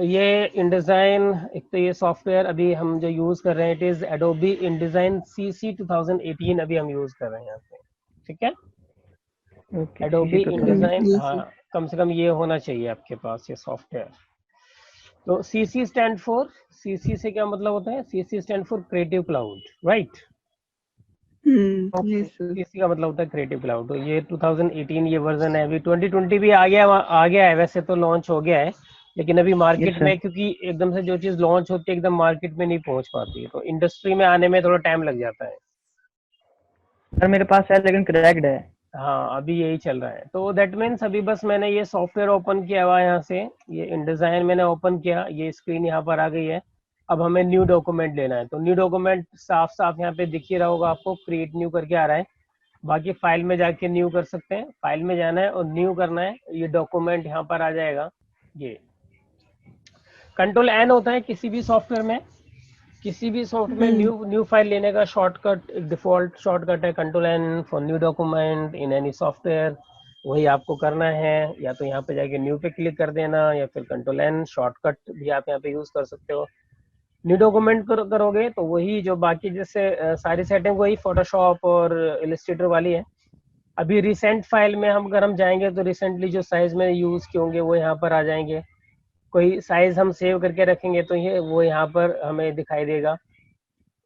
ये InDesign, एक तो ये सॉफ्टवेयर अभी हम जो यूज कर रहे हैं, it is Adobe InDesign CC 2018 अभी हम यूज कर रहे हैं यहाँ पे, ठीक है। Okay, Adobe CC 2000। InDesign, yes हाँ, sir. कम से कम ये होना चाहिए आपके पास ये सॉफ्टवेयर। तो CC स्टैंड फॉर, CC से क्या मतलब होता है, CC stand for creative cloud, right. Yes sir. CC का मतलब होता है क्रिएटिव क्लाउड। तो ये 2018 ये वर्जन है, अभी 2020 भी आ गया है, वैसे तो लॉन्च हो गया है, लेकिन अभी मार्केट Yes में, sir। क्योंकि एकदम से जो चीज लॉन्च होती है एकदम मार्केट में नहीं पहुंच पाती है, तो इंडस्ट्री में आने में थोड़ा टाइम लग जाता है। सर मेरे पास है लेकिन क्रैक्ड है। हाँ, अभी यही चल रहा है। तो दैट मीन्स अभी बस मैंने ये सॉफ्टवेयर ओपन किया हुआ है यहाँ से, ये InDesign मैंने ओपन किया, ये स्क्रीन यहाँ पर आ गई है। अब हमें न्यू डॉक्यूमेंट लेना है, तो न्यू डॉक्यूमेंट साफ साफ यहाँ पे दिख ही रहा होगा आपको, क्रिएट न्यू करके आ रहा है। बाकी फाइल में जाके न्यू कर सकते हैं, फाइल में जाना है और न्यू करना है, ये डॉक्यूमेंट यहाँ पर आ जाएगा। ये Ctrl N होता है किसी भी सॉफ्टवेयर में, किसी भी सॉफ्टवेयर में न्यू न्यू फाइल लेने का शॉर्टकट, एक डिफॉल्ट शॉर्टकट है Ctrl N for new document in any software. वही आपको करना है, या तो यहाँ पे जाके न्यू पे क्लिक कर देना, या फिर Ctrl N शॉर्टकट भी आप यहाँ पे यूज कर सकते हो। न्यू डॉक्यूमेंट करोगे तो वही जो बाकी जैसे सारी सेटिंग वही फोटोशॉप और इलस्ट्रेटर वाली है। अभी रिसेंट फाइल में हम अगर हम जाएंगे तो रिसेंटली जो साइज में यूज किए होंगे वो यहाँ पर आ जाएंगे। कोई साइज हम सेव करके रखेंगे तो ये वो यहाँ पर हमें दिखाई देगा।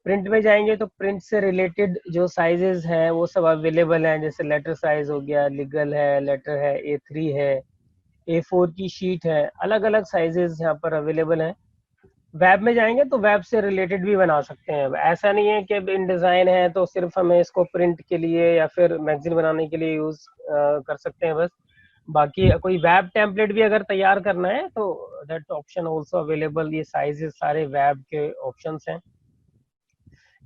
प्रिंट में जाएंगे तो प्रिंट से रिलेटेड जो साइजेस हैं वो सब अवेलेबल हैं, जैसे लेटर साइज हो गया, लीगल है, लेटर है, A3 है, A4 की शीट है, अलग अलग साइजेस यहाँ पर अवेलेबल हैं। वेब में जाएंगे तो वेब से रिलेटेड भी बना सकते हैं। ऐसा नहीं है कि InDesign है तो सिर्फ हमें इसको प्रिंट के लिए या फिर मैगजीन बनाने के लिए यूज कर सकते हैं बस। बाकी कोई वेब टेम्पलेट भी अगर तैयार करना है तो दैट ऑप्शन आल्सो अवेलेबल। ये साइजेस सारे वेब के ऑप्शंस हैं,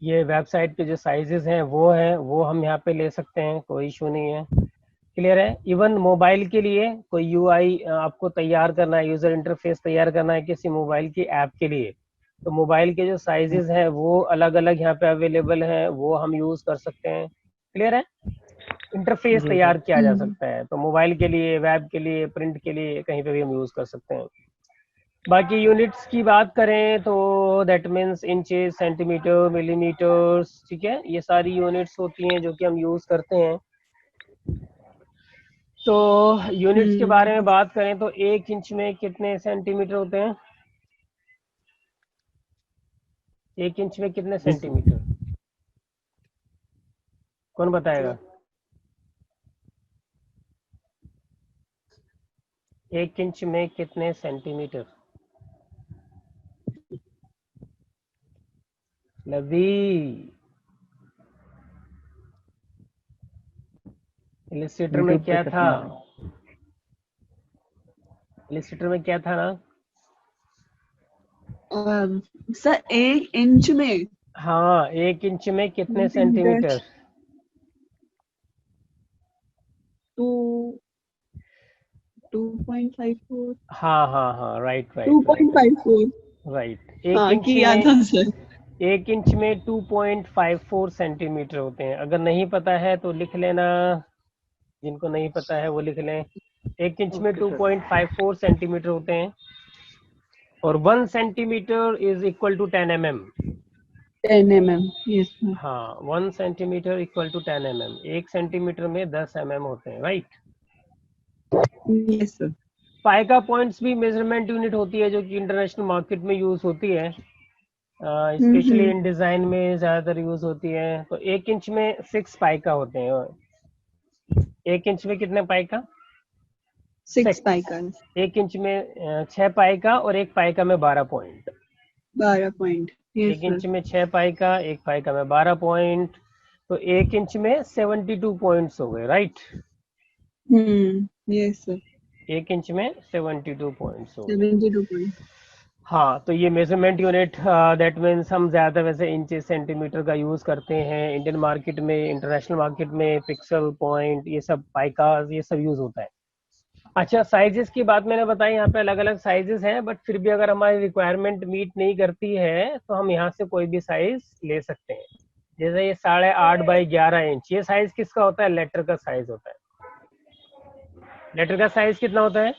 ये वेबसाइट के जो साइजेस हैं वो हम यहाँ पे ले सकते हैं, कोई इशू नहीं है। क्लियर है। इवन मोबाइल के लिए कोई यूआई आपको तैयार करना है, यूजर इंटरफेस तैयार करना है किसी मोबाइल की ऐप के लिए, तो मोबाइल के जो साइजेस हैं वो अलग अलग यहाँ पे अवेलेबल हैं, वो हम यूज कर सकते हैं। क्लियर है। इंटरफेस जी तैयार सर। किया जा सकता है, तो मोबाइल के लिए, वेब के लिए, प्रिंट के लिए कहीं पे भी हम यूज कर सकते हैं। बाकी यूनिट्स की बात करें तो that means inches, centimetre, millimetres, ठीक है, ये सारी यूनिट्स होती हैं जो कि हम यूज करते हैं। तो यूनिट्स के बारे में बात करें तो 1 इंच में कितने सेंटीमीटर होते हैं, 1 इंच में कितने सेंटीमीटर, कौन बताएगा। 1 इंच में कितने सेंटीमीटर, लवी। इलिस्ट्रेटर में यूट्यूब पे क्या सर्च था, मारा। इलिस्ट्रेटर में क्या था ना। सर 1 इंच में हाँ, 1 इंच में कितने सेंटीमीटर सेंटीमीटर। 2.54 हाँ हाँ हाँ, राइट राइट राइट 2.54 राइट। एक हाँ इंच किया में था सर। 1 इंच में 2.54 सेंटीमीटर होते हैं। अगर नहीं पता है तो लिख लेना, जिनको नहीं पता है वो लिख लें। 1 इंच में ओके सर। 2.54 सेंटीमीटर होते हैं, और 1 centimetre is equal to 10 mm। 10 mm yes sir. हाँ, 1 centimetre equal to 10 mm, 1 centimetre में 10 mm होते हैं, right. Yes sir. Pica points भी मेजरमेंट यूनिट होती है जो कि इंटरनेशनल मार्केट में यूज होती है, स्पेशली इन डिजाइन में ज्यादातर यूज होती है। तो 1 इंच में 6 पाइका होते हैं। 1 इंच में कितने पाइका, 6 6। पाइका। 1 इंच में 6 पाइका, और एक पाइका में 12 point. 12 point yes 1 inch sir. में 6 पाइका, एक पाइका में 12 पॉइंट, तो 1 इंच में 72 पॉइंट्स हो गए, राइट। Yes sir. 1 इंच में 72 पॉइंट्स हो गए। 72 पॉइंट। हाँ, तो ये मेजरमेंट यूनिट, दैट मीन्स हम ज़्यादा वैसे इंचेस सेंटीमीटर का यूज़ करते हैं इंडियन मार्केट में, इंटरनेशनल मार्केट में पिक्सल, पॉइंट, ये सब पाइकास, ये सब यूज़ होता है। अच्छा, साइजेस की बात मैंने बताई, यहाँ पे अलग अलग साइजेस हैं, बट फिर भी अगर हमारी रिक्वायरमेंट मीट नहीं करती है तो हम यहाँ से कोई भी साइज ले सकते हैं। जैसे ये 8.5 बाई 11 इंच, ये साइज किसका होता है, लेटर का साइज होता है। लेटर का साइज कितना होता है,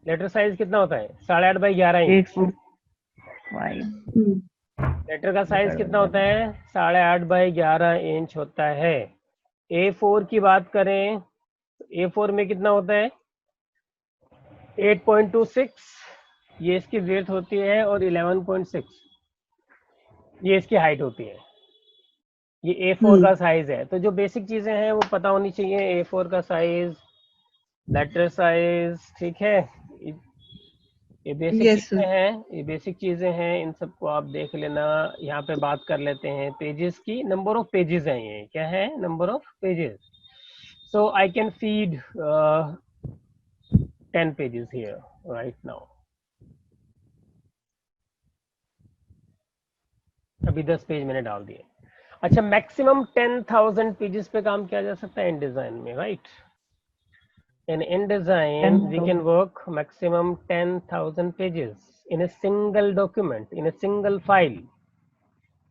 लेटर साइज कितना होता है? 8.5 बाई 11 इंच। 8.5। लेटर का साइज कितना होता है? 8.5 बाई 11 इंच होता है। A4 की बात करें, A4 में कितना होता है? 8.26, ये इसकी विड्थ होती है, और 11.6 ये इसकी हाइट होती है। ये A4 का साइज है। तो जो बेसिक चीजें हैं वो पता होनी चाहिए। A4 का साइज, लेटर साइज, ठीक है। ये बेसिक Yes, चीजें sir. हैं, ये बेसिक चीजें हैं, इन सबको आप देख लेना। यहाँ पे बात कर लेते हैं पेजेस की। नंबर ऑफ पेजेस हैं, ये क्या है? Number of pages. So I can feed 10 pages here right now. अभी 10 पेज मैंने डाल दिए। अच्छा, मैक्सिमम 10,000 पेजेस पे काम किया जा सकता है इन डिजाइन में, right? In InDesign, we can 10,000। work maximum 10,000 pages in a single document, in a single file.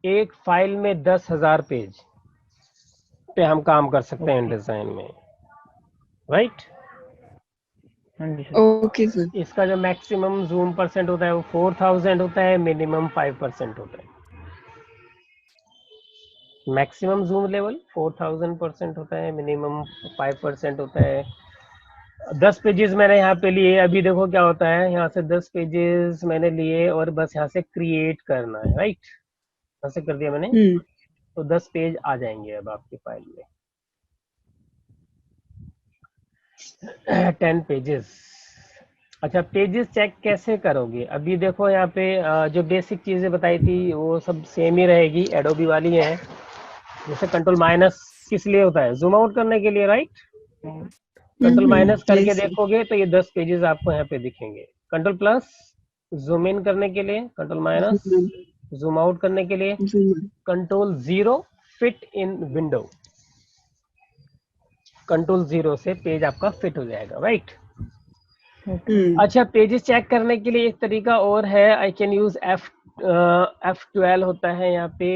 एक फाइल में 10,000 पेज पे हम काम कर सकते हैं InDesign में, राइट? हाँ जी सर। Okay, sir. इसका जो मैक्सिमम जूम परसेंट होता है वो 4000 होता है, मिनिमम 5% होता है। मैक्सिमम जूम लेवल 4000% होता है, मिनिमम 5% होता है। 10 पेजेस मैंने यहाँ पे लिए। अभी देखो क्या होता है, यहाँ से 10 पेजेस मैंने लिए और बस यहाँ से क्रिएट करना है, राइट? यहाँ से कर दिया मैंने, तो 10 पेज आ जाएंगे अब आपकी फाइल में। 10 पेजेस। अच्छा, पेजेस चेक कैसे करोगे? अभी देखो यहाँ पे जो बेसिक चीजें बताई थी वो सब सेम ही रहेगी, एडोबी वाली है। जैसे कंट्रोल माइनस किस लिए होता है? जूम आउट करने के लिए, राइट? कंट्रोल माइनस करके Yes, sir. देखोगे तो ये 10 पेजेस आपको यहाँ पे दिखेंगे। कंट्रोल प्लस जूम इन करने के लिए, control minus Zoom zoom out करने के लिए, in. Zoom in. Control 0 fit in window. Control 0 से पेज आपका फिट हो जाएगा, राइट? अच्छा, पेजेस चेक करने के लिए एक तरीका और है। आई कैन यूज F12 होता है यहाँ पे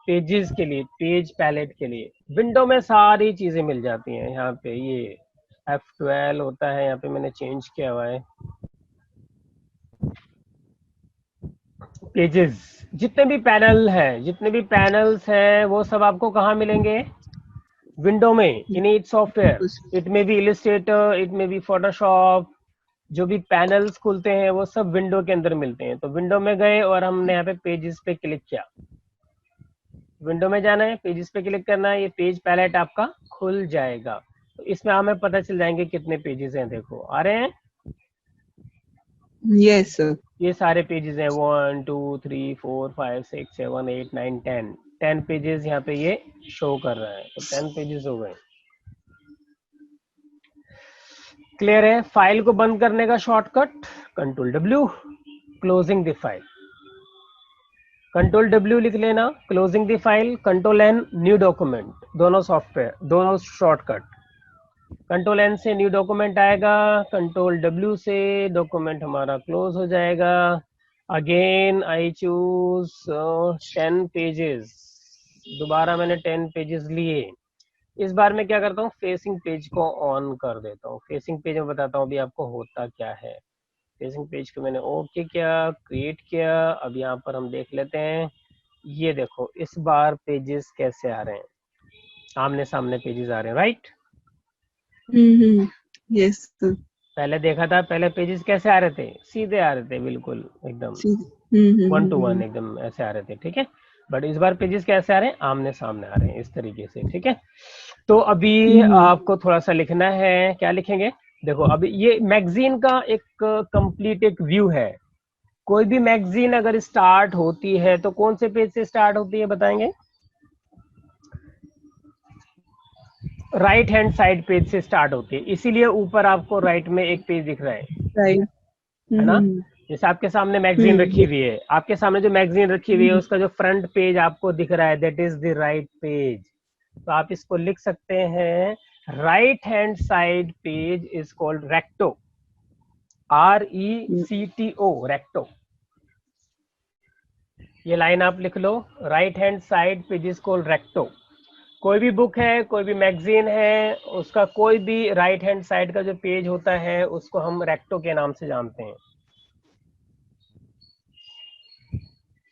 पेजेस के लिए, पेज पैलेट के लिए। विंडो में सारी चीजें मिल जाती हैं यहाँ पे। ये F12 होता है यहाँ पे, मैंने चेंज किया हुआ है। पेजेस, जितने भी पैनल है, जितने भी पैनल्स हैं वो सब आपको कहाँ मिलेंगे? विंडो में, इन ईच सॉफ्टवेयर। इट में बी इलिस्ट्रेटर, इट में बी फोटोशॉप। जो भी पैनल्स खुलते हैं वो सब विंडो के अंदर मिलते हैं। तो विंडो में गए और हमने यहाँ पे पेजेस पे क्लिक किया। विंडो में जाना है, पेजेस पे क्लिक करना है, ये पेज पैलेट आपका खुल जाएगा। तो इसमें हमें पता चल जाएंगे कितने पेजेस हैं। देखो आ रहे हैं, Yes, sir. ये सारे पेजेस हैं। 1 2 3 4 5 6 7 8 9 10 पेजेस यहाँ पे ये शो कर रहा है। तो 10 पेजेस हो गए। क्लियर है? फाइल को बंद करने का shortcut control W, closing the file. Control W लिख लेना, closing the file. Control N, new document. दोनों सॉफ्टवेयर, दोनों शॉर्टकट। कंट्रोल N से न्यू डॉक्यूमेंट आएगा, कंट्रोल W से डॉक्यूमेंट हमारा क्लोज हो जाएगा। Again I choose 10 pages. दोबारा मैंने 10 पेजेस लिए। इस बार मैं क्या करता हूँ, फेसिंग पेज को ऑन कर देता हूँ। फेसिंग पेज में बताता हूँ अभी आपको होता क्या है। फेसिंग पेज को मैंने ओके किया, क्रिएट किया। अब यहाँ पर हम देख लेते हैं। ये देखो इस बार पेजेस कैसे आ रहे हैं, आमने सामने पेजेस आ रहे हैं, राइट? Yes, sir. पहले देखा था, पहले पेजेस कैसे आ रहे थे? सीधे आ रहे थे, बिल्कुल एकदम See. 1 to 1 एकदम ऐसे आ रहे थे, ठीक है। बट इस बार पेजेस कैसे आ रहे हैं? आमने सामने आ रहे हैं, इस तरीके से, ठीक है। तो अभी आपको थोड़ा सा लिखना है। क्या लिखेंगे? देखो अभी ये मैगजीन का एक कंप्लीट एक व्यू है। कोई भी मैगजीन अगर स्टार्ट होती है तो कौन से पेज से स्टार्ट होती है बताएंगे? राइट हैंड साइड पेज से स्टार्ट होती है, इसीलिए ऊपर आपको राइट में एक पेज दिख रहा Right. है ना? जैसे आपके सामने मैगजीन रखी हुई है, आपके सामने जो मैगजीन रखी हुई है उसका जो फ्रंट पेज आपको दिख रहा है, that is the right page. तो आप इसको लिख सकते हैं, right hand side page is called recto, RECTO, recto. ये लाइन आप लिख लो, right hand side page is called recto. कोई भी बुक है, कोई भी मैगजीन है, उसका कोई भी राइट हैंड साइड का जो पेज होता है उसको हम रेक्टो के नाम से जानते हैं।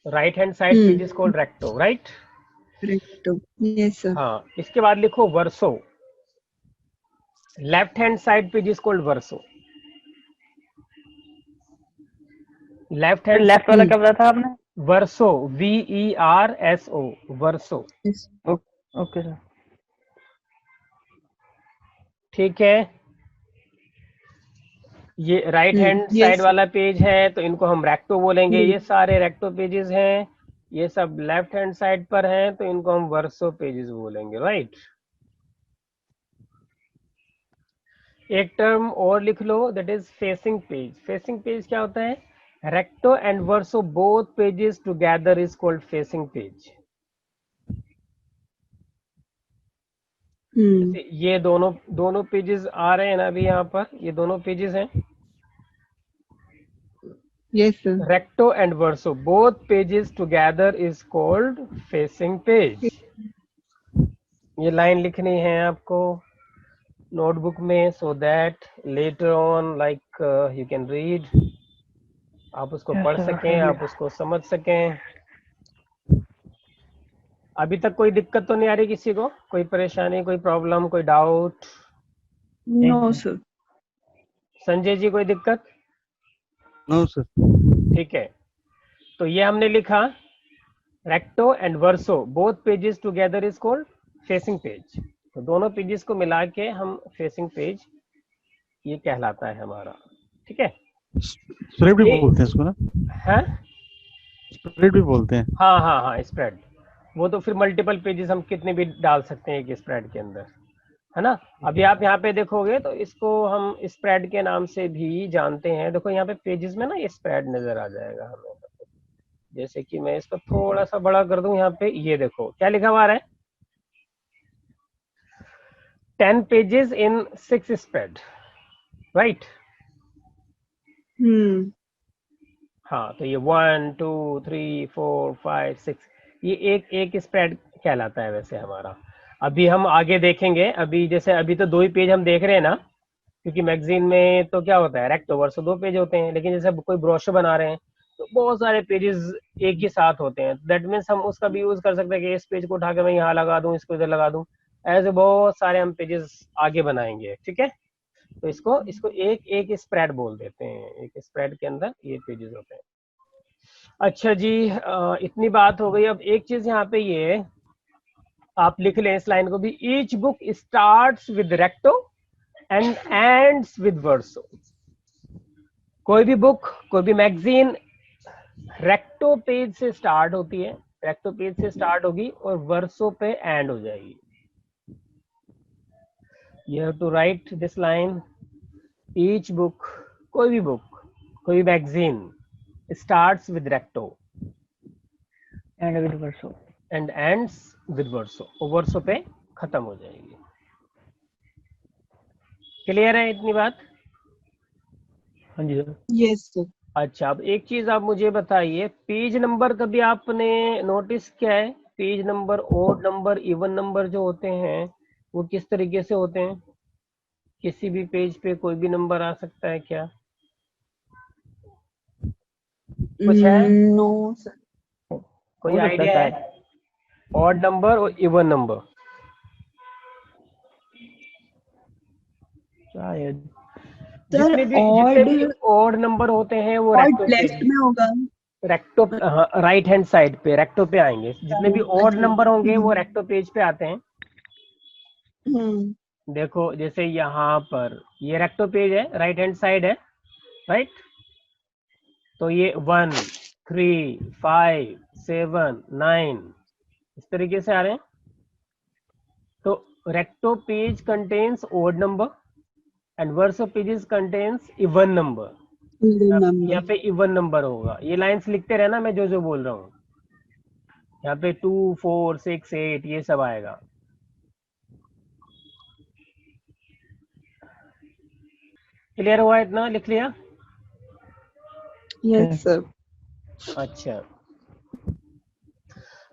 Right hand side page is called recto, right? Recto. Yes, sir. हाँ, इसके बाद लिखो verso. Left hand side page is called verso. Left hand left वाला क्या बताया था आपने? Verso, VERSO, verso. Yes. Okay sir. ठीक है, ये right hand Yes, side sir. वाला पेज है तो इनको हम रेक्टो बोलेंगे। हम्म। ये सारे रेक्टो पेजेस हैं, ये सब लेफ्ट हैंड साइड पर हैं तो इनको हम वर्सो पेजेस बोलेंगे, राइट? एक टर्म और लिख लो, that is facing page. Facing page क्या होता है? Recto and verso both pages together is called facing page. ये दोनों पेजेस आ रहे हैं ना अभी यहाँ पर, ये दोनों पेजेस हैं। Yes, sir. Recto and verso, both pages together is called facing page. ये लाइन लिखनी है आपको नोटबुक में, so that later on like you can read, आप उसको Yes, पढ़ sir, सकें, हाँ आप उसको समझ सकें। अभी तक कोई दिक्कत तो नहीं आ रही किसी को? कोई परेशानी, कोई प्रॉब्लम, कोई doubt? No, sir. Sanjay ji कोई दिक्कत? No sir. ठीक है, तो ये हमने लिखा recto and verso both pages together is called facing page. तो दोनों पेजेस को मिला के हम फेसिंग पेज ये कहलाता है हमारा, ठीक है? स्प्रेड भी ये- बोलते हैं इसको ना? हाँ स्प्रेड भी बोलते हैं। हाँ हाँ हाँ, स्प्रेड। वो तो फिर मल्टीपल पेजेस हम कितने भी डाल सकते हैं एक स्प्रेड के अंदर, है ना? अभी आप यहाँ पे देखोगे तो इसको हम स्प्रेड के नाम से भी जानते हैं। देखो यहाँ पे पेजेस में ना ये स्प्रेड नजर आ जाएगा हमें। जैसे कि मैं इसको थोड़ा सा बड़ा कर दूं, यहाँ पे ये देखो क्या लिखा हुआ है, 10 पेजेस इन 6 स्प्रेड, राइट? हाँ, तो ये 1 2 3 4 5 6 ये एक स्प्रेड कहलाता है वैसे हमारा। अभी हम आगे देखेंगे, अभी जैसे अभी तो 2 ही पेज हम देख रहे हैं ना, क्योंकि मैगजीन में तो क्या होता है, रेक्टो वर्सो 2 पेज होते हैं, लेकिन जैसे कोई ब्रोशर बना रहे हैं तो बहुत सारे पेजेस एक ही साथ होते हैं। दैट मीन्स हम उसका भी यूज कर सकते हैं कि इस पेज को उठा के मैं यहाँ लगा दूं, इसको इधर लगा दूं, ऐसे बहुत सारे हम पेजेस आगे बनाएंगे, ठीक है? तो इसको इसको एक स्प्रेड बोल देते हैं, एक स्प्रेड के अंदर ये पेजेस होते हैं। अच्छा जी, इतनी बात हो गई। अब एक चीज यहाँ पे ये आप लिख लें इस लाइन को भी, each book starts with recto and ends with verso. कोई भी बुक, कोई भी मैगजीन रेक्टो पेज से स्टार्ट होती है, रेक्टो पेज से स्टार्ट होगी और वर्सो पे एंड हो जाएगी। You have to write this line, each book, कोई भी बुक, कोई भी magazine starts with recto and with verso and ends with verso, और वर्सो पे खत्म हो जाएगी। क्लियर है इतनी बात? हाँ जी सर। Yes, sir. अच्छा, अब एक चीज आप मुझे बताइए, पेज नंबर कभी आपने नोटिस किया है? Page number, odd number, even number जो होते हैं वो किस तरीके से होते हैं? किसी भी पेज पे कोई भी नंबर आ सकता है क्या? कुछ है? No, sir. कोई हो सकता आइडिया है? ऑड नंबर और इवन नंबर शायद। Sir, जितने भी odd ऑड नंबर होते हैं वो odd रेक्टो left पेज, में होगा. रेक्टो, राइट हैंड साइड पे रेक्टो पे आएंगे। जितने भी ऑड अच्छा. नंबर होंगे वो रेक्टो पेज पे आते हैं। हम्म. देखो जैसे यहाँ पर ये रेक्टो पेज है, राइट हैंड साइड है, राइट? तो ये 1 3 5 7 9 इस तरीके से आ रहे हैं। तो recto page contains odd number and verso pages contains even number. Number. यहाँ पे इवन नंबर होगा। ये लाइंस लिखते रहना मैं जो जो बोल रहा हूँ। यहाँ पे 2 4 6 8 ये सब आएगा। क्लियर हुआ इतना? लिख लिया? Yes, sir. अच्छा,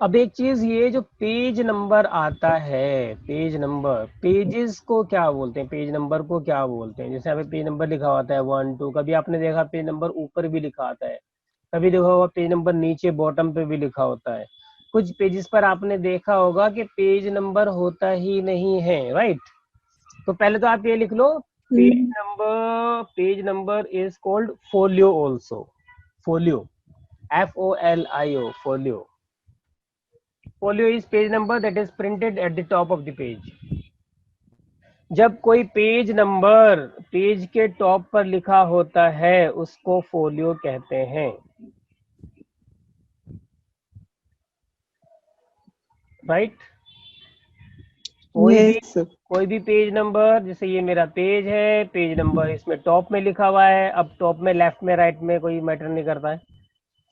अब एक चीज, ये जो पेज नंबर आता है, पेज नंबर, पेजेस को क्या बोलते हैं, पेज नंबर को क्या बोलते हैं? जैसे यहाँ पे पेज नंबर लिखा होता है 1 2, कभी आपने देखा पेज नंबर ऊपर भी लिखा आता है, कभी देखा होगा पेज नंबर नीचे बॉटम पे भी लिखा होता है। कुछ पेजेस पर आपने देखा होगा कि पेज नंबर होता ही नहीं है, राइट? तो पहले तो आप ये लिख लो, page number is called folio also. Folio, FOLIO, folio. Folio is page number that is printed at the top of the page. जब कोई पेज नंबर पेज के टॉप पर लिखा होता है उसको फोलियो कहते हैं, राइट? Yes, sir. कोई भी पेज नंबर, जैसे ये मेरा पेज है, पेज नंबर इसमें टॉप में लिखा हुआ है। अब टॉप में लेफ्ट में राइट में कोई मैटर नहीं करता है,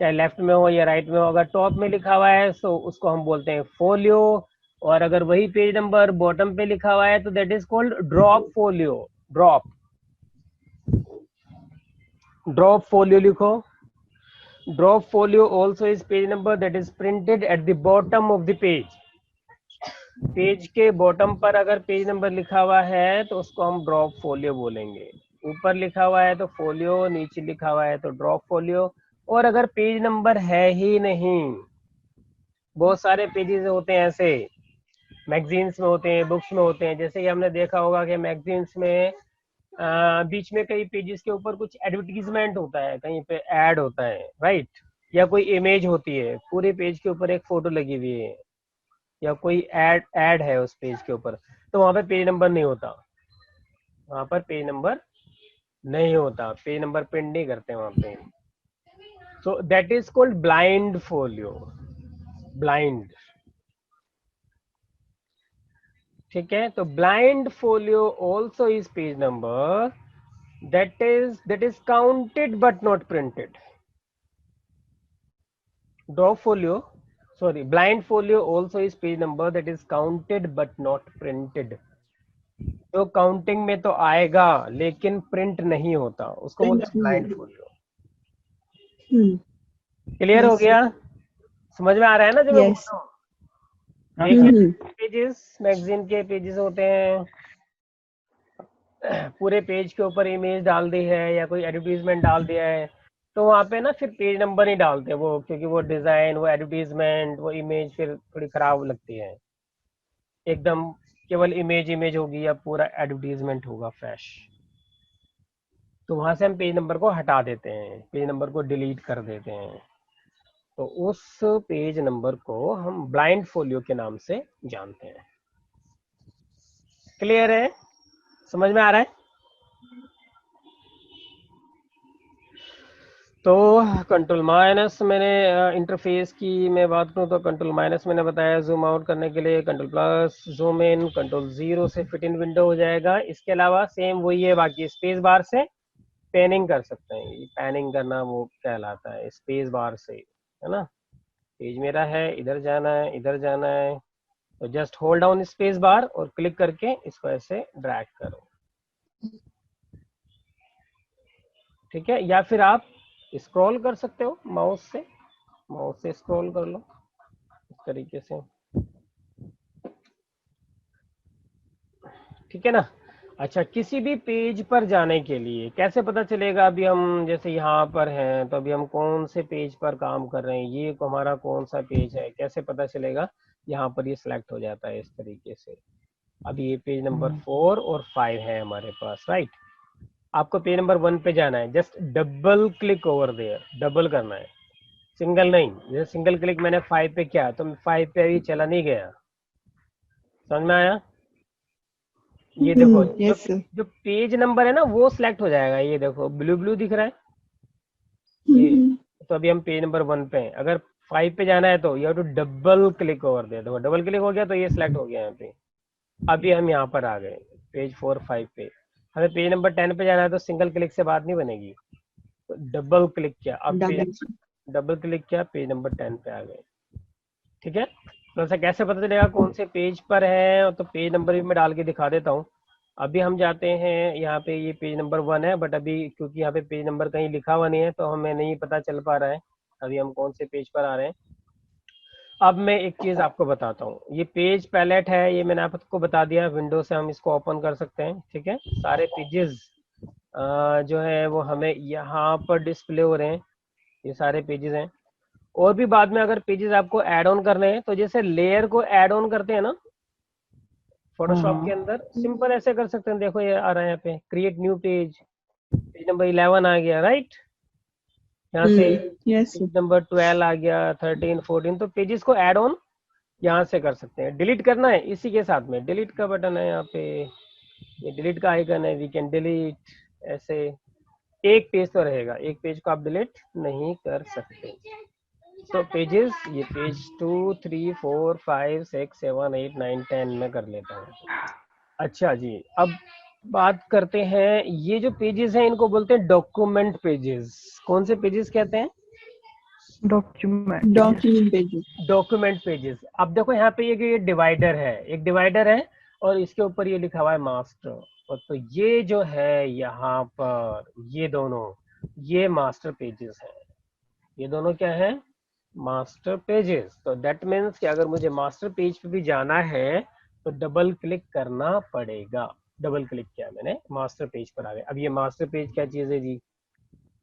चाहे लेफ्ट में हो या राइट में हो, अगर टॉप में लिखा हुआ है तो उसको हम बोलते हैं फोलियो। और अगर वही पेज नंबर बॉटम पे लिखा हुआ है तो that is called drop folio. Drop folio लिखो। Drop folio also is page number that is printed at the bottom of the page. Page के बॉटम पर अगर पेज नंबर लिखा हुआ है तो उसको हम ड्रॉप फोलियो बोलेंगे। ऊपर लिखा हुआ है तो फोलियो, नीचे लिखा हुआ है तो ड्रॉप फोलियो। और अगर पेज नंबर है ही नहीं, बहुत सारे पेजेस होते हैं ऐसे, मैगजीन्स में होते हैं, बुक्स में होते हैं, जैसे कि हमने देखा होगा कि मैगजीन्स में बीच में कई पेजेस के ऊपर कुछ एडवर्टीजमेंट होता है, कहीं पे ऐड होता है, राइट? या कोई इमेज होती है, पूरे पेज के ऊपर एक फोटो लगी हुई है, या कोई ऐड है उस पेज के ऊपर, तो वहां पे पेज नंबर नहीं होता, वहां पर पेज नंबर नहीं होता, पेज नंबर प्रिंट नहीं करते वहां पे। So that is called blind folio. Blind, ठीक है? तो blind folio also is page number that is counted but not printed. Drop folio, sorry, blind folio also is page number that is counted but not printed. तो counting में तो आएगा लेकिन print नहीं होता, उसको बोलते हैं ब्लाइंड फोलियो। क्लियर हो Yes, गया? समझ में आ रहा है ना जो मैं बोल yes. रहा हूँ? देखिए, Mm-hmm. पेजेस, मैगजीन के पेजेस होते हैं, पूरे पेज के ऊपर इमेज डाल दी है या कोई एडवर्टीजमेंट डाल दिया है, तो वहाँ पे ना फिर पेज नंबर नहीं डालते वो, क्योंकि वो डिजाइन, वो एडवर्टीजमेंट, वो इमेज फिर थोड़ी खराब लगती है। एकदम केवल इमेज होगी या पूरा एडवर्टीजमेंट होगा फ्रेश, तो वहां से हम पेज नंबर को हटा देते हैं, पेज नंबर को डिलीट कर देते हैं। तो उस पेज नंबर को हम ब्लाइंड फोलियो के नाम से जानते हैं। क्लियर है? समझ में आ रहा है? तो कंट्रोल माइनस, मैंने इंटरफेस की मैं बात करूं तो कंट्रोल माइनस मैंने बताया जूम आउट करने के लिए, control plus zoom in, control 0 से फिट इन विंडो हो जाएगा। इसके अलावा सेम वही है, बाकी स्पेस बार से पैनिंग कर सकते हैं, ये पैनिंग करना वो कहलाता है स्पेस बार से, है ना? पेज मेरा है, इधर जाना है, इधर जाना है, तो just hold down space bar और क्लिक करके इसको ऐसे ड्रैग करो, ठीक है? या फिर आप स्क्रॉल कर सकते हो माउस से स्क्रॉल कर लो इस तरीके से, ठीक है ना? अच्छा, किसी भी पेज पर जाने के लिए कैसे पता चलेगा? अभी हम जैसे यहाँ पर हैं, तो अभी हम कौन से पेज पर काम कर रहे हैं, ये हमारा कौन सा पेज है, कैसे पता चलेगा? यहाँ पर ये सिलेक्ट हो जाता है इस तरीके से। अभी ये पेज नंबर 4 और 5 है हमारे पास, राइट? आपको पेज नंबर 1 पे जाना है, just double click over there, double करना है, सिंगल नहीं। जैसे सिंगल क्लिक मैंने 5 पे किया तो 5 पे अभी चला नहीं गया, समझ में आया? ये देखो, Yes, sir. जो पेज नंबर है ना वो सिलेक्ट हो जाएगा, ये देखो ब्लू ब्लू दिख रहा है ये। Mm-hmm. तो अभी हम पेज नंबर 1 पे हैं, अगर 5 पे जाना है तो you have to double click over there, देखो डबल क्लिक हो गया तो ये सिलेक्ट हो गया यहाँ पे। अभी हम यहाँ पर आ गए पेज 4 5 पे, हमें पेज नंबर 10 पे जाना है तो सिंगल क्लिक से बात नहीं बनेगी, तो डबल क्लिक किया, अब Double. डबल क्लिक किया, पेज नंबर 10 पे आ गए, ठीक है? तो ऐसा कैसे पता चलेगा कौन से पेज पर है? तो पेज नंबर भी मैं डाल के दिखा देता हूँ। अभी हम जाते हैं यहाँ पे, ये पेज नंबर 1 है, बट अभी क्योंकि यहाँ पे पेज नंबर कहीं लिखा हुआ नहीं है तो हमें नहीं पता चल पा रहा है अभी हम कौन से पेज पर आ रहे हैं। अब मैं एक चीज आपको बताता हूँ, ये पेज पैलेट है, ये मैंने आपको बता दिया, विंडो से हम इसको ओपन कर सकते हैं, ठीक है। सारे पेजेस जो है वो हमें यहाँ पर डिस्प्ले हो रहे हैं, ये सारे पेजेस हैं। और भी बाद में अगर पेजेस आपको ऐड ऑन करने हैं, तो जैसे लेयर को ऐड ऑन करते हैं ना फोटोशॉप के अंदर, सिंपल ऐसे कर सकते हैं। देखो ये आ रहा है यहाँ पे, create new page, page number 11 आ गया, राइट। यहाँ से Yes, sir. पेज नंबर 12 आ गया, 13, 14। तो पेजेस को ऐड ऑन यहाँ से कर सकते हैं। डिलीट करना है इसी के साथ में, डिलीट का बटन है यहाँ पे, ये डिलीट का आइकन है, वी कैन डिलीट। ऐसे एक पेज तो रहेगा, एक पेज को आप डिलीट नहीं कर सकते। तो पेजेस, ये पेज 2, 3, 4, 5, 6, 7, 8, 9, 10 में कर लेता हूँ। अच्छा जी, अब बात करते हैं, ये जो पेजेस हैं इनको बोलते हैं डॉक्यूमेंट पेजेस। कौन से पेजेस कहते हैं? Document Document pages. Document pages. अब देखो यहाँ पे ये डिवाइडर है, एक डिवाइडर है और इसके ऊपर ये लिखा हुआ है मास्टर। और तो ये जो है यहाँ पर, ये दोनों, ये मास्टर पेजेस हैं। ये दोनों क्या है? Master pages. तो दैट मीन्स कि अगर मुझे मास्टर पेज पे भी जाना है तो डबल क्लिक करना पड़ेगा। डबल क्लिक किया मैंने, मास्टर पेज पर आ गए। अब ये मास्टर पेज क्या चीज है जी?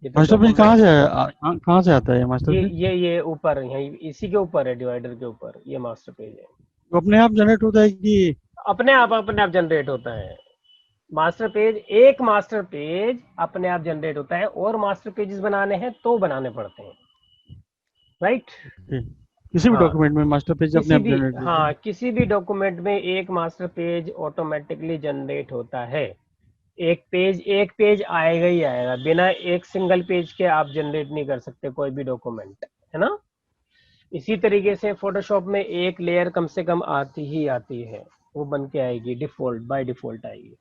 ये तो मास्टर पेज document- कहाँ से कहाँ से आता है ये मास्टर पेज? ये ऊपर, यही इसी के ऊपर है, डिवाइडर के ऊपर ये मास्टर पेज है। तो अपने आप जनरेट होता है कि अपने आप जनरेट होता है मास्टर पेज। एक मास्टर पेज अपने आप जनरेट होता है, और मास्टर पेजेस बनाने हैं तो बनाने पड़ते हैं, राइट। किसी भी हाँ, डॉक्यूमेंट में मास्टर पेज अपने किसी आप भी, जनरेट होता है? हाँ, किसी भी डॉक्यूमेंट में एक मास्टर पेज ऑटोमेटिकली जनरेट होता है। एक पेज आएगा ही आएगा, बिना एक सिंगल पेज के आप जनरेट नहीं कर सकते कोई भी डॉक्यूमेंट, है ना। इसी तरीके से फोटोशॉप में एक लेयर कम से कम आती ही आती है, वो बन के आएगी, डिफॉल्ट, बाय डिफॉल्ट आएगी।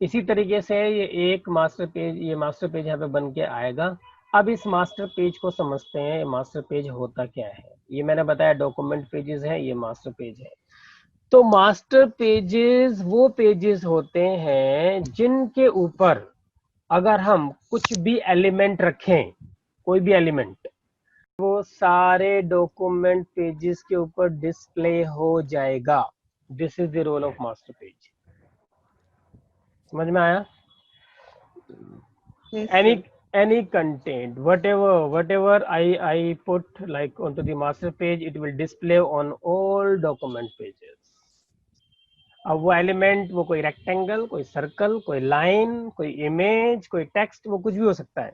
इसी तरीके से ये एक मास्टर पेज, ये मास्टर पेज यहाँ पे बन के आएगा। अब इस मास्टर पेज को समझते हैं, मास्टर पेज होता क्या है। ये मैंने बताया डॉक्यूमेंट पेजेस है, ये मास्टर पेज है। तो मास्टर पेजेस वो पेजेस होते हैं जिनके ऊपर अगर हम कुछ भी एलिमेंट रखें, कोई भी एलिमेंट, वो सारे डॉक्यूमेंट पेजेस के ऊपर डिस्प्ले हो जाएगा। This is the role of master page. समझ में आया? Yes, any sir. any content, whatever I put like onto the master page, it will display on all document pages. अब वो एलिमेंट, वो कोई रेक्टेंगल, कोई सर्कल, कोई लाइन, कोई इमेज, कोई टेक्स्ट, वो कुछ भी हो सकता है,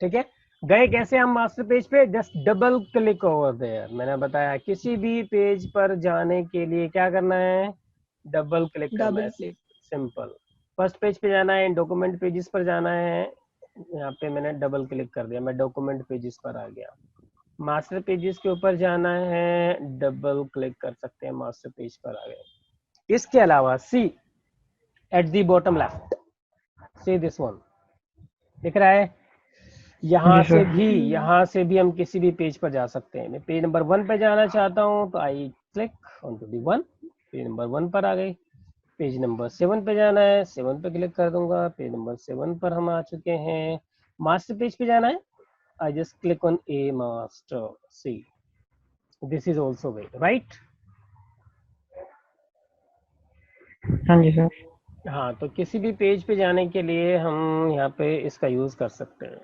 ठीक है। गए कैसे हम मास्टर पेज पे? Just double click over there. मैंने बताया किसी भी पेज पर जाने के लिए क्या करना है? डबल क्लिक करना है, Double click. Simple. First page पे जाना है, डॉक्यूमेंट पेजेस पर जाना है, यहाँ पे मैंने डबल क्लिक कर दिया, मैं डॉक्यूमेंट पेजेस पर आ गया। मास्टर पेजेस के ऊपर जाना है, डबल क्लिक कर सकते हैं, मास्टर पेज पर आ गए। इसके अलावा see at the bottom left, see this one, दिख रहा है? यहाँ जी से सर। भी, यहाँ से भी हम किसी भी पेज पर जा सकते हैं। मैं पेज नंबर 1 पे जाना चाहता हूँ तो I click on to the 1, page number 1 पर आ गई। पेज नंबर 7 पे जाना है, 7 पे क्लिक कर दूंगा, पेज नंबर 7 पर हम आ चुके हैं। मास्टर पेज पे जाना है, I just click on A master, see this is also way, right. हाँ जी सर। हाँ, तो किसी भी पेज पे जाने के लिए हम यहाँ पे इसका यूज कर सकते हैं।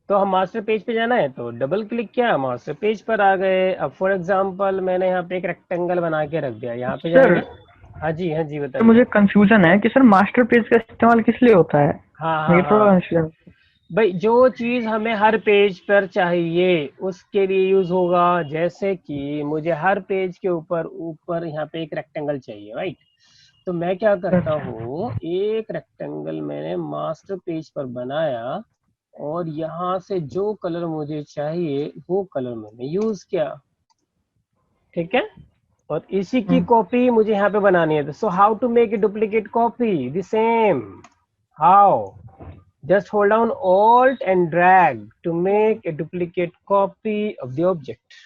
तो हम मास्टर पेज पे जाना है तो डबल क्लिक किया, मास्टर पेज पर आ गए। अब फॉर एग्जांपल मैंने यहाँ पे एक रेक्टेंगल बना के रख दिया, यहाँ पे सर, जाएंगे। हाँ जी, हाँ जी, तो बताइए। मुझे कंफ्यूजन है कि सर मास्टर पेज का इस्तेमाल किस लिए होता है? हाँ हाँ मुझे थोड़ा हाँ कंफ्यूजन। भाई, जो चीज हमें हर पेज पर चाहिए उसके लिए यूज होगा। जैसे कि मुझे हर पेज के ऊपर ऊपर यहाँ पे एक रेक्टेंगल चाहिए, राइट। तो मैं क्या करता हूँ, एक रेक्टेंगल मैंने मास्टर पेज पर बनाया और यहाँ से जो कलर मुझे चाहिए वो कलर मैंने यूज किया, ठीक है। और इसी की कॉपी मुझे यहाँ पे बनानी है। So how to make a duplicate copy? The same, how? Just hold down Alt and drag to make a duplicate copy of the object.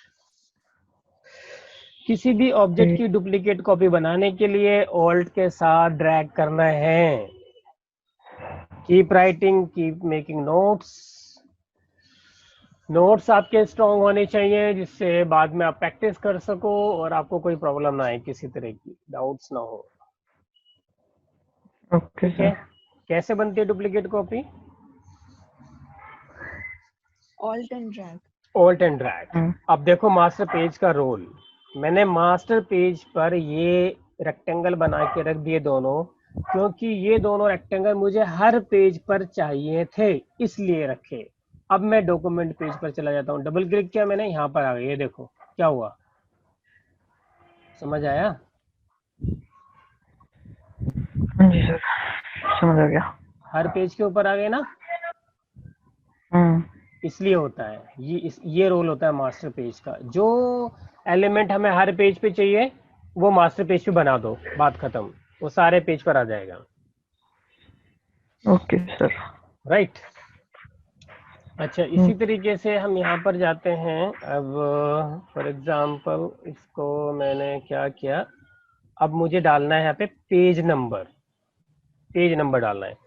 किसी भी ऑब्जेक्ट की डुप्लीकेट कॉपी बनाने के लिए Alt के साथ ड्रैग करना है। Keep writing, keep making notes. Notes आपके स्ट्रॉन्ग होने चाहिए जिससे बाद में आप प्रैक्टिस कर सको और आपको कोई प्रॉब्लम ना आए, किसी तरह की डाउट्स ना हो। ओके ठीक है, सर। कैसे बनती है duplicate copy? Alt and drag. Alt and drag. अब देखो मास्टर पेज का रोल, मैंने मास्टर पेज पर ये रेक्टेंगल बना के रख दिए दोनों, क्योंकि ये दोनों रेक्टेंगल मुझे हर पेज पर चाहिए थे, इसलिए रखे। अब मैं डॉक्यूमेंट पेज पर चला जाता हूँ, डबल क्लिक किया मैंने, यहाँ पर आ गया, ये देखो क्या हुआ, समझ आया? हाँ जी सर, समझ आ गया। हर पेज के ऊपर आ गए ना, इसलिए होता है ये रोल होता है मास्टर पेज का। जो एलिमेंट हमें हर पेज पे चाहिए वो मास्टर पेज पे बना दो, बात खत्म, वो सारे पेज पर आ जाएगा। Okay sir. राइट। अच्छा, इसी तरीके से हम यहाँ पर जाते हैं। अब फॉर एग्जांपल इसको मैंने क्या किया, अब मुझे डालना है यहाँ पे पेज नंबर डालना है।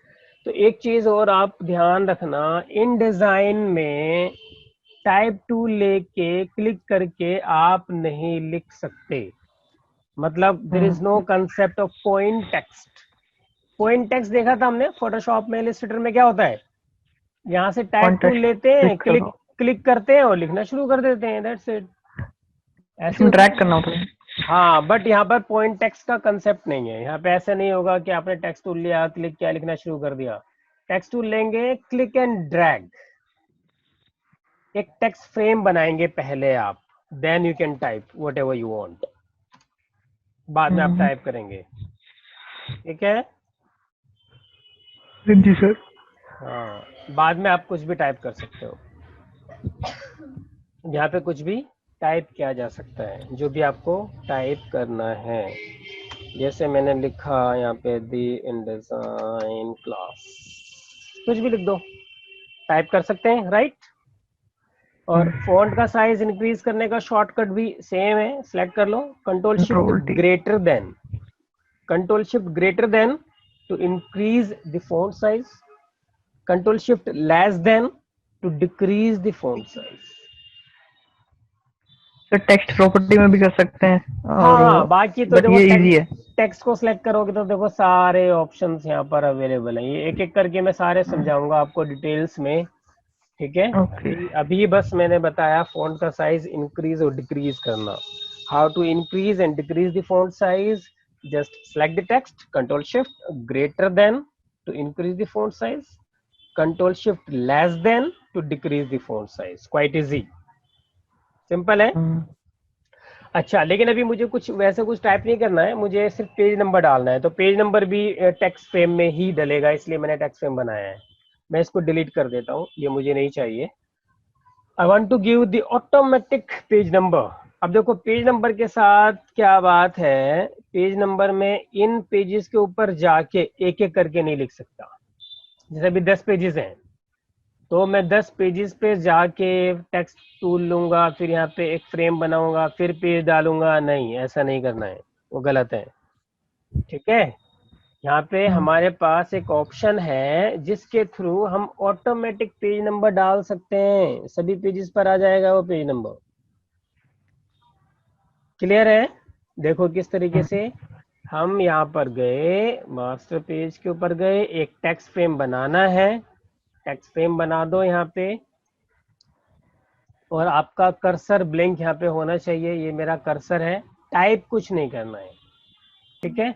तो एक चीज और आप ध्यान रखना, इन डिजाइन में टाइप टूल लेके क्लिक करके आप नहीं लिख सकते, मतलब there is no concept of point text. Point text देखा था हमने फोटोशॉप में, इलस्ट्रेटर में क्या होता है, यहाँ से टाइप टूल लेते हैं, क्लिक करते हैं और लिखना शुरू कर देते हैं, दैट्स इट, ऐसे ड्रैग करना होता है। हाँ, बट यहाँ पर पॉइंट टेक्स्ट का कंसेप्ट नहीं है। यहाँ पे ऐसा नहीं होगा कि आपने टेक्स्ट टूल लिया, क्लिक किया, लिखना शुरू कर दिया। टेक्स्ट टूल लेंगे, क्लिक एंड ड्रैग, एक टेक्स्ट फ्रेम बनाएंगे पहले आप, then you can type whatever you want, बाद में आप टाइप करेंगे। ठीक है? जी सर। हाँ, बाद में आप कुछ भी टाइप कर सकते हो, यहाँ पे कुछ भी टाइप किया जा सकता है, जो भी आपको टाइप करना है। जैसे मैंने लिखा यहाँ पे दी इन डिजाइन क्लास, कुछ भी लिख दो, टाइप कर सकते हैं, राइट? और फॉन्ट का साइज इंक्रीज करने का शॉर्टकट भी सेम है, सिलेक्ट कर लो, control shift greater than, control shift greater than to increase the font size, control shift less than to decrease the font size. तो टेक्स्ट प्रॉपर्टी में भी कर सकते हैं और हाँ, बाकी तो देखो ये इजी है। टेक्स्ट को सिलेक्ट करोगे तो देखो सारे ऑप्शंस यहाँ पर अवेलेबल हैं, ये एक एक करके मैं सारे समझाऊंगा आपको डिटेल्स में। ठीक है? अभी बस मैंने बताया फॉन्ट का साइज इंक्रीज और डिक्रीज करना, how to increase and decrease the font size, just select the text, control shift greater than to increase the font size, control shift less than to decrease the font size, quite easy, simple है। अच्छा, लेकिन अभी मुझे कुछ वैसे कुछ type नहीं करना है, मुझे सिर्फ पेज नंबर डालना है, तो पेज नंबर भी टेक्स्ट फ्रेम में ही डलेगा, इसलिए मैंने टेक्स्ट फ्रेम बनाया है। मैं इसको डिलीट कर देता हूँ, ये मुझे नहीं चाहिए। I want to give the automatic page number. अब देखो पेज नंबर के साथ क्या बात है, पेज नंबर में इन पेजेस के ऊपर जाके एक एक करके नहीं लिख सकता। जैसे अभी 10 पेजेस हैं, तो मैं 10 पेजेस पे जाके टेक्स्ट टूल लूंगा, फिर यहाँ पे एक फ्रेम बनाऊंगा, फिर पेज डालूंगा, नहीं, ऐसा नहीं करना है, वो गलत है। ठीक है? यहाँ पे हमारे पास एक ऑप्शन है जिसके थ्रू हम ऑटोमेटिक पेज नंबर डाल सकते हैं, सभी पेजेस पर आ जाएगा वो पेज नंबर। क्लियर है? देखो किस तरीके से हम यहाँ पर गए, मास्टर पेज के ऊपर गए, एक टेक्स्ट फ्रेम बनाना है, टेक्स्ट फ्रेम बना दो यहाँ पे, और आपका कर्सर ब्लिंक यहाँ पे होना चाहिए, ये मेरा कर्सर है, टाइप कुछ नहीं करना है। ठीक है?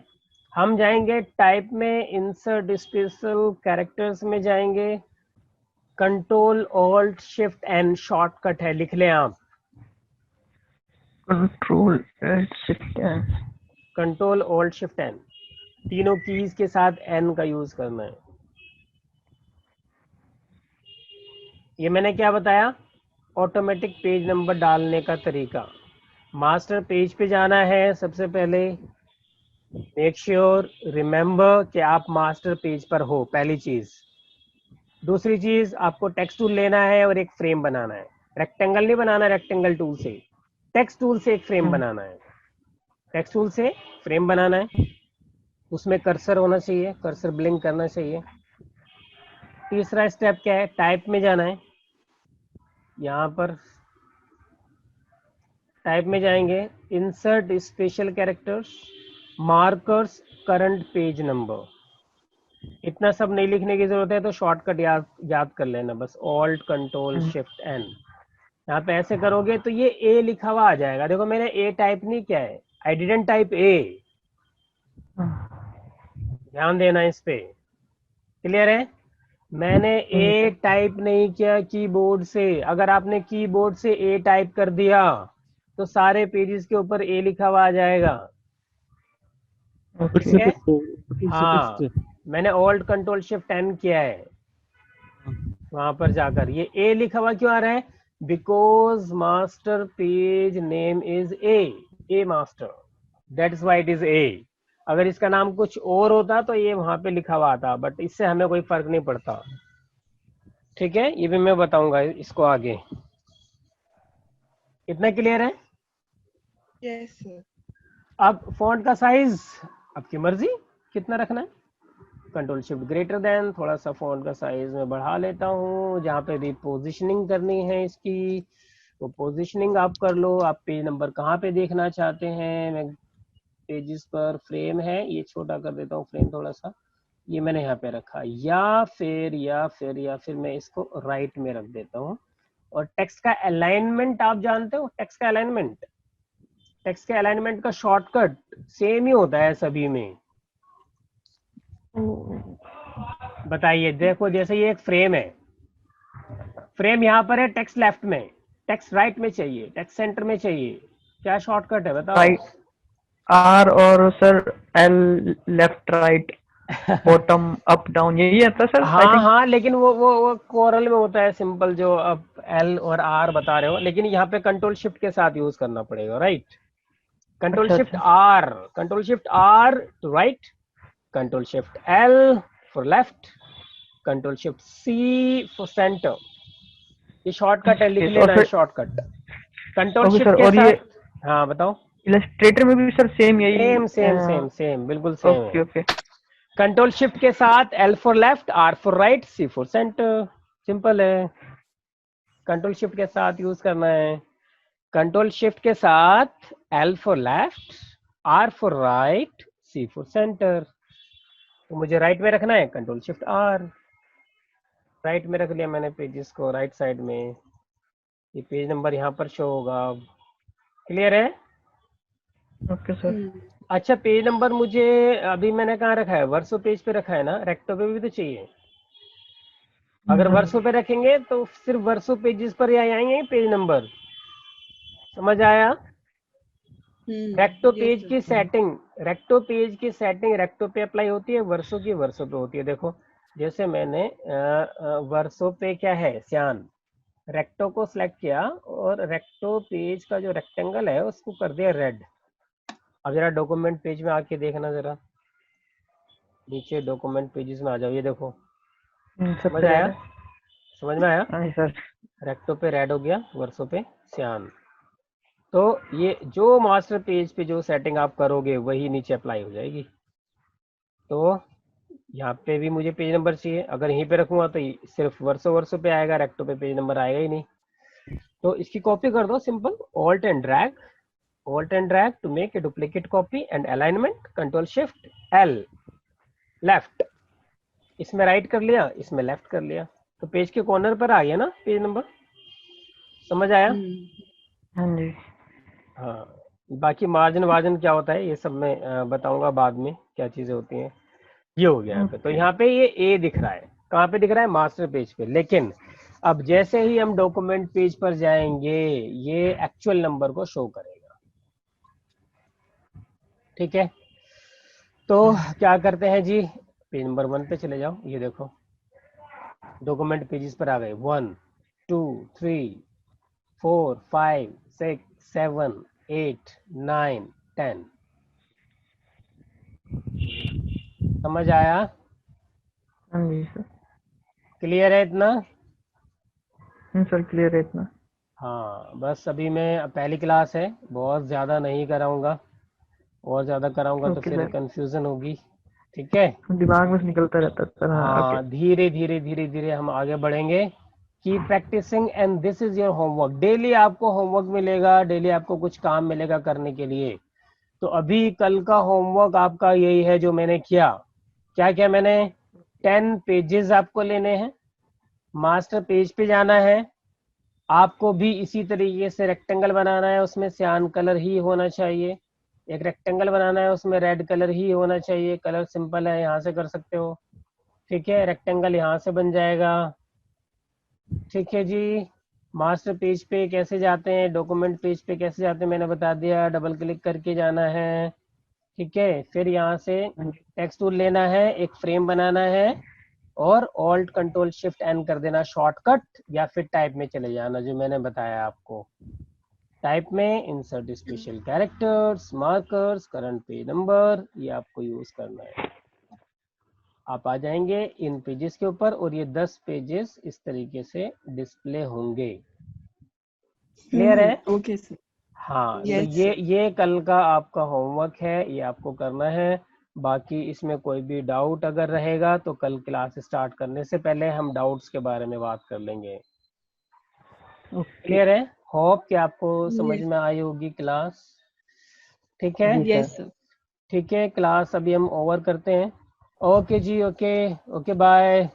हम जाएंगे टाइप में, इंसर्ट स्पेशल कैरेक्टर्स में जाएंगे, control alt shift N shortcut है, लिख लें आप, control shift N, control alt shift N, तीनों कीज के साथ एन का यूज करना है। ये मैंने क्या बताया, ऑटोमेटिक पेज नंबर डालने का तरीका। मास्टर पेज पे जाना है, सबसे पहले मेक श्योर रिमेंबर कि आप मास्टर पेज पर हो, पहली चीज। दूसरी चीज, आपको टेक्स्ट टूल लेना है और एक फ्रेम बनाना है, रेक्टेंगल नहीं बनाना रेक्टेंगल टूल से, टेक्स्ट टूल से एक फ्रेम बनाना है, टेक्स्ट टूल से फ्रेम बनाना है, उसमें कर्सर होना चाहिए, कर्सर ब्लिंक करना चाहिए। तीसरा स्टेप क्या है, टाइप में जाना है, यहाँ पर टाइप में जाएंगे, insert special characters, markers, current page number. इतना सब नहीं लिखने की जरूरत है, तो शॉर्टकट याद कर लेना बस, ऑल्ट कंट्रोल शिफ्ट एन। यहाँ पे ऐसे करोगे तो ये ए लिखा हुआ आ जाएगा। देखो मैंने ए टाइप नहीं किया है, आई डिडंट टाइप ए, ध्यान देना इस पे। क्लियर है? मैंने ए टाइप नहीं किया कीबोर्ड से। अगर आपने कीबोर्ड से ए टाइप कर दिया तो सारे पेजेस के ऊपर ए लिखा हुआ आ जाएगा। फिर ठीक से है? फिर हाँ, से मैंने ऑल्ट कंट्रोल शिफ्ट एन किया है। वहां पर जाकर ये ए लिखा हुआ क्यों आ रहा है? Because master page name is a master, that is why it is a. अगर इसका नाम कुछ और होता तो ये वहां पे लिखा हुआ आता, बट इससे हमें कोई फर्क नहीं पड़ता। ठीक है, ये भी मैं बताऊंगा इसको आगे। इतना क्लियर है? Yes, sir. अब फॉन्ट का साइज आपकी मर्जी कितना रखना है। कंट्रोल शिफ्ट ग्रेटर देन, थोड़ा सा फॉन्ट का साइज में बढ़ा लेता हूँ। जहाँ पे भी पोजिशनिंग करनी है इसकी, वो पोजिशनिंग आप कर लो। आप पेज नंबर कहाँ पे देखना चाहते हैं? मैं पेजेस पर फ्रेम है, ये छोटा कर देता हूँ फ्रेम थोड़ा सा, ये मैंने यहाँ पे रखा, या फिर मैं इसको राइट में रख देता हूँ। और टेक्स्ट का अलाइनमेंट आप जानते हो? टेक्स्ट का अलाइनमेंट, टेक्स्ट के अलाइनमेंट का शॉर्टकट सेम ही होता है सभी में। बताइए, देखो जैसे ये एक फ्रेम है, फ्रेम यहाँ पर है, टेक्स्ट लेफ्ट में, टेक्स्ट राइट में चाहिए, टेक्स्ट सेंटर में चाहिए, क्या शॉर्टकट है बताओ? राइट, आर और sir L, left right, bottom up down, यही आता है सर? हाँ हाँ, लेकिन वो कोरल में होता है सिंपल, जो अब एल और आर बता रहे हो, लेकिन यहाँ पे कंट्रोल शिफ्ट के साथ यूज करना पड़ेगा, right? Control shift R, control shift R to right, control shift L for left, control shift C for centre. ये शॉर्टकट है, लिख लेना है शॉर्टकट कंट्रोल शिफ्ट के साथ। हाँ बताओ। इलस्ट्रेटर में भी सर सेम यही? सेम सेम सेम सेम, बिल्कुल सेम है। ओके। कंट्रोल शिफ्ट के साथ L for left, R for right, C for centre, simple है। कंट्रोल शिफ्ट के साथ यूज करना है। कंट्रोल शिफ्ट के साथ L for left, R for right, C for centre. तो मुझे राइट में रखना है, कंट्रोल शिफ्ट आर, राइट में रख लिया मैंने पेजेस को, राइट साइड में। ये पेज नंबर यहाँ पर शो होगा। क्लियर है? Okay sir. अच्छा, पेज नंबर मुझे अभी मैंने कहाँ रखा है? वर्सो पेज पे रखा है ना, रेक्टो पे भी तो चाहिए। अगर वर्सो पे रखेंगे तो सिर्फ वर्सो पेजेस पर ही आएंगे पेज नंबर, समझ आया? रेक्टो पेज की सेटिंग, रेक्टो पेज की सेटिंग रेक्टो पे अप्लाई होती है, वर्सो की वर्सो पे होती है। देखो जैसे मैंने वर्सो पे क्या है, सियान, रेक्टो को सिलेक्ट किया और रेक्टो पेज का जो रेक्टेंगल है उसको कर दिया रेड। अब जरा डॉक्यूमेंट पेज में आके देखना, जरा नीचे डॉक्यूमेंट पेजेस में आ जाओ, ये देखो, समझ आया? समझ में आया? हाँ सर। रेक्टो पे रेड हो गया, वर्सो पे सियान। तो ये जो मास्टर पेज पे जो सेटिंग आप करोगे वही नीचे अप्लाई हो जाएगी। तो यहाँ पे भी मुझे पेज नंबर चाहिए, अगर यहीं पे रखूंगा तो सिर्फ वर्सो पे आएगा, रेक्टो पे पेज नंबर आएगा ही नहीं। तो इसकी कॉपी कर दो, simple alt and drag to make a duplicate copy and alignment, control shift L, left, इसमें राइट कर लिया, इसमें लेफ्ट कर लिया, तो पेज के कॉर्नर पर आ गया ना पेज नंबर। समझ आया? हाँ जी। हाँ, बाकी मार्जिन क्या होता है ये सब मैं बताऊंगा बाद में, क्या चीजें होती हैं। ये हो गया यहाँ पे। तो यहाँ पे ये ए दिख रहा है, कहाँ पे दिख रहा है? मास्टर पेज पे। लेकिन अब जैसे ही हम डॉक्यूमेंट पेज पर जाएंगे ये एक्चुअल नंबर को शो करेगा। ठीक है, तो क्या करते हैं जी, पेज नंबर 1 पे चले जाओ। ये देखो डॉक्यूमेंट पेजेस पर आ गए, 1 2 3 4 5 6 7 8 9 10। समझ आया? हाँ जी सर। क्लियर है इतना? सर क्लियर है इतना। हाँ, बस अभी मैं पहली क्लास है, बहुत ज़्यादा नहीं कराऊंगा, और ज़्यादा कराऊंगा तो फिर कंफ्यूजन होगी। ठीक है, दिमाग में से निकलता रहता है सर। हाँ, हाँ, धीरे धीरे धीरे धीरे हम आगे बढ़ेंगे। Keep practising and this is your homework. Daily आपको होमवर्क मिलेगा, डेली आपको कुछ काम मिलेगा करने के लिए। तो अभी कल का होमवर्क आपका यही है जो मैंने किया। क्या क्या मैंने 10 पेजेस आपको लेने हैं, मास्टर पेज पे जाना है, आपको भी इसी तरीके से रेक्टेंगल बनाना है, उसमें सियान कलर ही होना चाहिए। एक रेक्टेंगल बनाना है, उसमें रेड कलर ही होना चाहिए, कलर सिंपल है, यहाँ से कर सकते हो। ठीक है, रेक्टेंगल यहाँ से बन जाएगा। ठीक है जी। मास्टर पेज पे कैसे जाते हैं, डॉक्यूमेंट पेज पे कैसे जाते हैं मैंने बता दिया, डबल क्लिक करके जाना है। ठीक है, फिर यहाँ से टेक्स्ट टूल लेना है, एक फ्रेम बनाना है और ऑल्ट कंट्रोल शिफ्ट एन कर देना शॉर्टकट, या फिर टाइप में चले जाना जो मैंने बताया आपको। टाइप में insert special characters, markers, current page number, ये आपको यूज करना है। आप आ जाएंगे इन पेजेस के ऊपर और ये 10 पेजेस इस तरीके से डिस्प्ले होंगे। क्लियर है? Okay sir. हाँ, तो Yes, ये कल का आपका होमवर्क है, ये आपको करना है। बाकी इसमें कोई भी डाउट अगर रहेगा तो कल क्लास स्टार्ट करने से पहले हम डाउट्स के बारे में बात कर लेंगे। ओके क्लियर है? होप कि आपको समझ Yes. में आई होगी क्लास। ठीक है? जी Yes, सर। sir. ठीक है, क्लास अभी हम ओवर करते हैं। ओके जी, ओके ओके, बाय।